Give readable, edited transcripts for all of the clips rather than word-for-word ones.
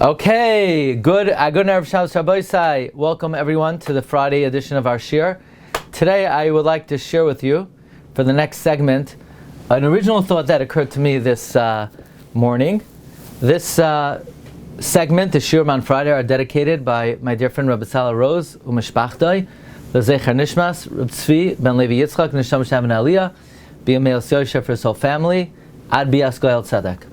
Okay, good Erev Shabbos Rabbi. Welcome everyone to the Friday edition of our Shiur. Today I would like to share with you, for the next segment, an original thought that occurred to me this morning. This segment, the Shiurim on Friday, are dedicated by my dear friend Rabbi Sala Rose, Umeshpachtai, L'Zecher Nishmas, Reb Tzvi, Ben Levi Yitzchak, Nisham Shem and Aliyah, B'Yamei Yosef for his whole family, Ad Bias Goel Tzedek.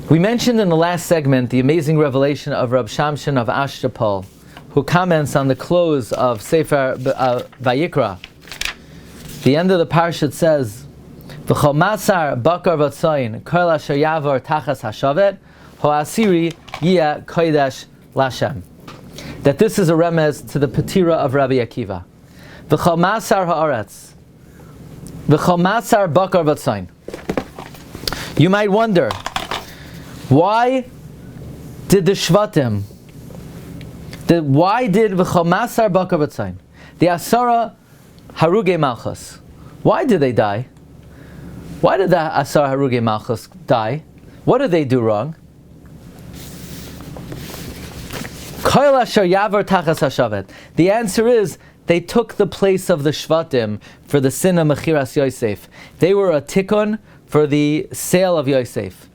We mentioned in the last segment the amazing revelation of Rab Shamshin of Ashtapol, who comments on the close of Sefer Vayikra. The end of the Parshas says, "V'chol masar bakar v'tzoyin kol asher yavor tachas hashavet ho'asiri yeh kodesh l'Hashem." That this is a remez to the Patira of Rabbi Akiva. V'chol masar ha'aretz, v'chol masar bakar v'tzoyin. You might wonder, why did the Shvatim, why did V'chol masar bakar v'tzoyin, the Asara Haruge Malchus, why did they die? Why did the Asara Haruge Malchus die? What did they do wrong? Kol asher yavar tachas hashavet. The answer is, they took the place of the Shvatim for the sin of Mechiras Yosef. They were a tikkun for the sale of Yosef.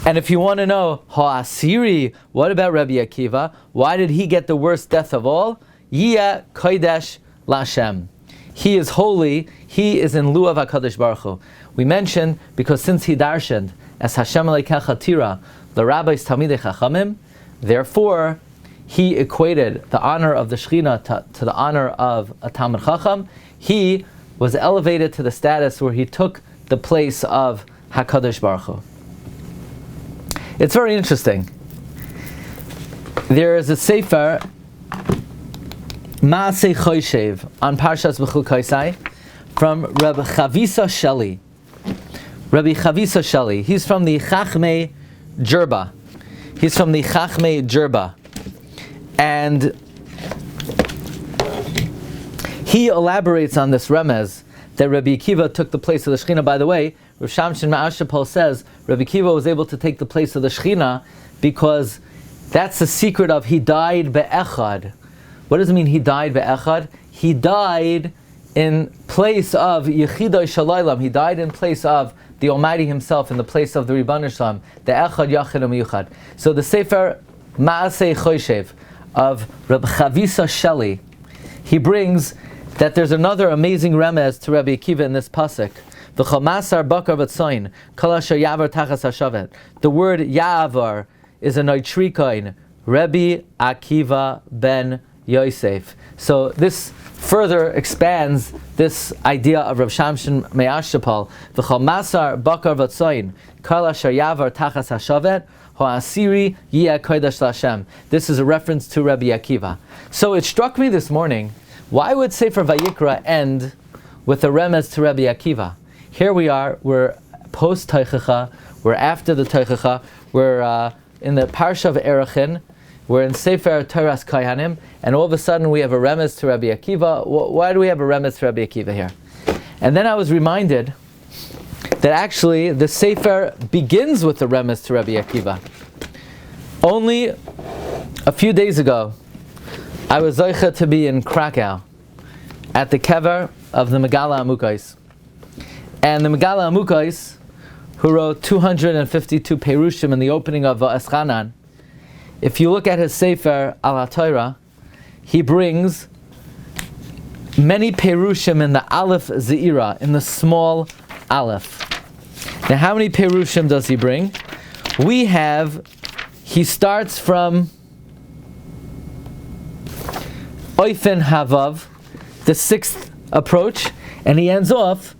And if you want to know, Ha'asiri, what about Rabbi Akiva? Why did he get the worst death of all? Yeh kodesh l'Hashem. He is holy, he is in lieu of HaKadosh Baruch Hu. We mentioned, because since he darshaned, as Hashem Elokecha Tira, the rabbis Talmidei Chachamim, therefore, he equated the honor of the Shechina to the honor of a Talmid Chacham. He was elevated to the status where he took the place of HaKadosh Baruch Hu. It's very interesting. There is a Sefer, Maaseh Choshev, on Parshas Bechukosai, from Rabbi Chavisa Sheli. Rabbi Chavisa Sheli. He's from the Chachmei Jerba. And he elaborates on this remez that Rabbi Akiva took the place of the Shechina. By the way, Rav Shamshin Ma'ashapol says Rabbi Akiva was able to take the place of the Shechina because that's the secret of he died be'echad. What does it mean he died be'echad? He died in place of Yechidai Shalaylam. He died in place of the Almighty Himself, in the place of the Ribbono Shel Olam, the Echad Yachid Miyuchad. So the Sefer Maaseh Choshev of Rabbi Chavisa Sheli, he brings that there's another amazing remez to Rabbi Akiva in this pasuk. V'chol masar bakar v'tzoyin kol asher yavar tachas hashavet. The word yavar is a noitrikoin, Rebbi Akiva ben Yosef. So this further expands this idea of Rav Shamshin Me'ashapal. V'chol masar bakar v'tzoyin kol asher yavar tachas hashavet ho'asiri yeh kodesh l'Hashem. This is a reference to Rabbi Akiva. So it struck me this morning, why would Sefer Vayikra end with a remez to Rabbi Akiva? Here we are, we're post-Teichacha, we're after the Teichacha, we're in the Parsha of Erechin, we're in Sefer Toras Kohanim, and all of a sudden we have a remez to Rabbi Akiva. Why do we have a remez to Rabbi Akiva here? And then I was reminded that actually the Sefer begins with the remez to Rabbi Akiva. Only a few days ago, I was zoicha to be in Krakow at the kever of the Megala Amukos. And the Megala Amukos, who wrote 252 perushim in the opening of Eschanan, if you look at his Sefer Al HaTorah, he brings many perushim in the Aleph Zeira, in the small Aleph. Now how many perushim does he bring? He starts from Oifen Havav, the sixth approach, and he ends off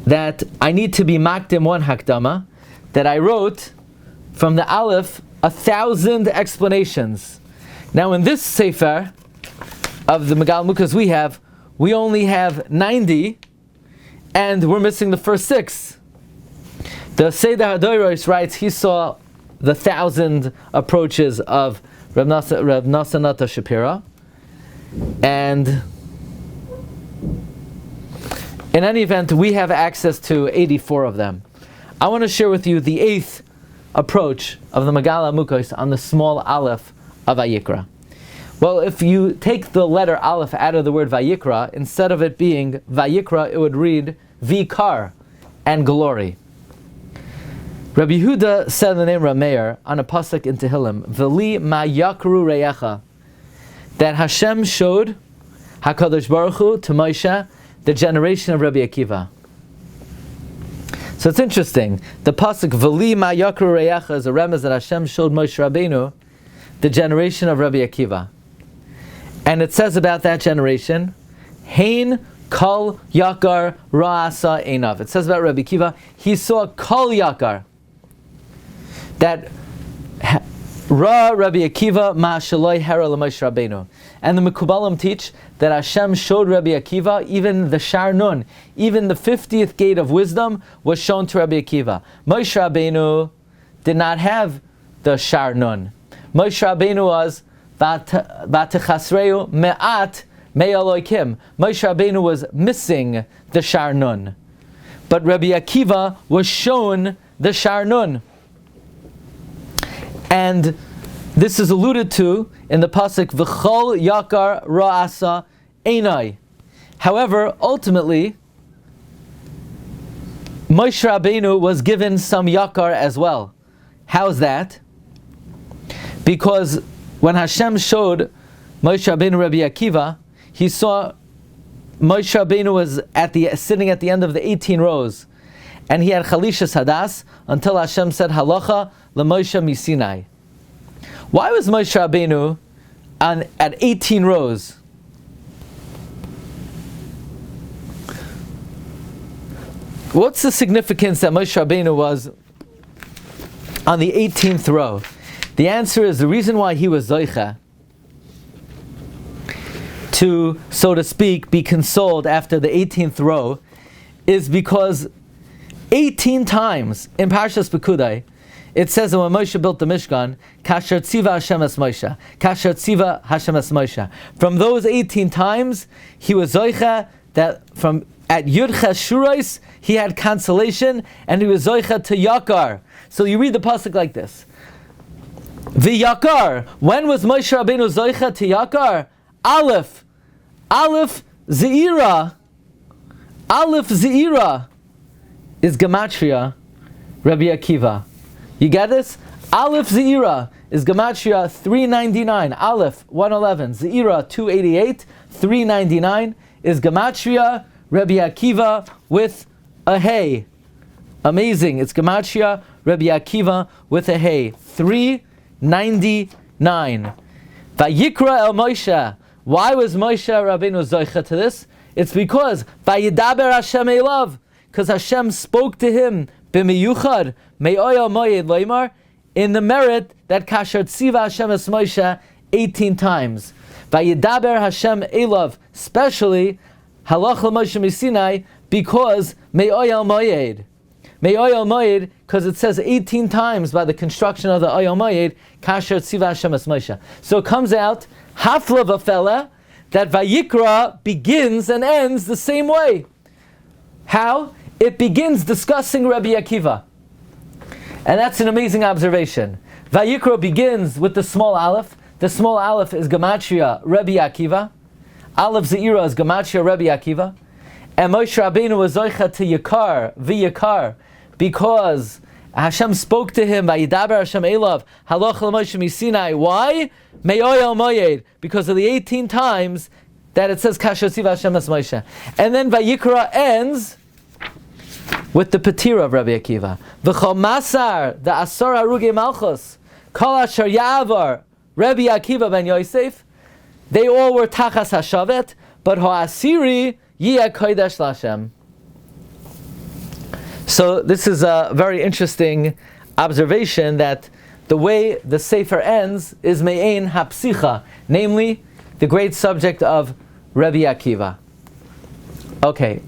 that I need to be makdim one hakdama, that I wrote from the Aleph 1,000 explanations. Now in this Sefer of the Megal Mukas we only have 90, and we're missing the first 6. The Seder HaDoros writes he saw the 1,000 approaches of Rav Nasanata Shapira, and in any event, we have access to 84 of them. I want to share with you the 8th approach of the Megala Mukos on the small aleph of Vayikra? Well, if you take the letter aleph out of the word Vayikra, instead of it being Vayikra, it would read Vikar and glory. Rabbi Yehuda said the name Rabbi Meir on a pasuk in Tehillim, V'li ma yakru reyecha, that Hashem showed HaKadosh Baruch Hu to Moshe the generation of Rabbi Akiva. So it's interesting. The pasuk V'li ma yakru reyecha is a remez that Hashem showed Moshe Rabbeinu the generation of Rabbi Akiva. And it says about that generation, Hein kol yakar ra'asa einav. It says about Rabbi Akiva, he saw kol yakar. That Ra Rabbi Akiva ma shaloi hera l'Moshe Rabbeinu. And the Mekubalim teach that Hashem showed Rabbi Akiva even the Shar Nun, even the 50th gate of wisdom was shown to Rabbi Akiva. Moshe Rabbeinu did not have the Shar Nun. Moshe Rabbeinu was Vatechasreu me'at me'aloikim. Moshe Rabbeinu was missing the Shar Nun. But Rabbi Akiva was shown the Shar Nun. And this is alluded to in the pasuk V'chol yakar ra'asa einai. However, ultimately, Moshe Rabbeinu was given some yakar as well. How's that? Because when Hashem showed Moshe Rabbeinu Rabbi Akiva, he saw Moshe Rabbeinu was sitting at the end of the 18 rows, and he had Chalishas Hadas until Hashem said Halacha LaMoshe Misinai. Why was Moshe Rabbeinu at 18 rows? What's the significance that Moshe Rabbeinu was on the 18th row? The answer is the reason why he was Zoicha to, so to speak, be consoled after the 18th row is because 18 times in Parshas Pekudai it says that when Moshe built the Mishkan, Kasher Tziva Hashem es Moshe, Kasher Tziva Hashem es Moshe. From those 18 times, he was Zoicha that from at Yud Ches Shurais he had consolation, and he was Zoicha to Yakar. So you read the pasuk like this. V'Yakar. When was Moshe Rabbeinu Zoicha to Yakar? Aleph Zeira is Gematria Rabbi Akiva. You get this? Aleph Zeira is Gematria 399. Aleph 111. Zeira 288. 399 is Gematria Rabbi Akiva with a hey. Amazing. It's Gematria Rabbi Akiva with a hey. 399. Vayikra el Moshe. Why was Moshe Rabbeinu Zoicha to this? It's because Vayidaber Hashem Elav, because Hashem spoke to him b'miyuchad me'oyel moyed loymar, in the merit that Kasher Tziva Hashem es Moshe 18 times. Vayidaber Hashem Elav, especially Halach l'Moshe Misinai, because me'oyel moyed. Me'oyel moyed, because it says 18 times by the construction of the oyel moyed, Kasher Tziva Hashem es Moshe. So it comes out Hafla v'fela that Vayikra begins and ends the same way. How? It begins discussing Rabbi Akiva. And that's an amazing observation. Vayikra begins with the small aleph. The small aleph is Gematria Rabbi Akiva. Aleph Zeira is Gematria Rabbi Akiva. And Moshe Rabbeinu was Zoicha to Yakar, V'Yakar, because Hashem spoke to him, Vayidaber Hashem Elav, Halach l'Moshe Misinai. Why? Me'oyel moyed, because of the 18 times that it says Kasher Tziva Hashem es Moshe. And then Vayikra ends with the Petira of Rabbi Akiva. V'chol masar, the Asar Haruge Malchus, Kol Asher Ya'avar, Rabbi Akiva ben Yosef, they all were Tachas HaShavet, but Ha'asiri Yiyah Kodesh L'Hashem. So this is a very interesting observation that the way the Sefer ends is Me'ein HaPsicha, namely the great subject of Rabbi Akiva. Okay,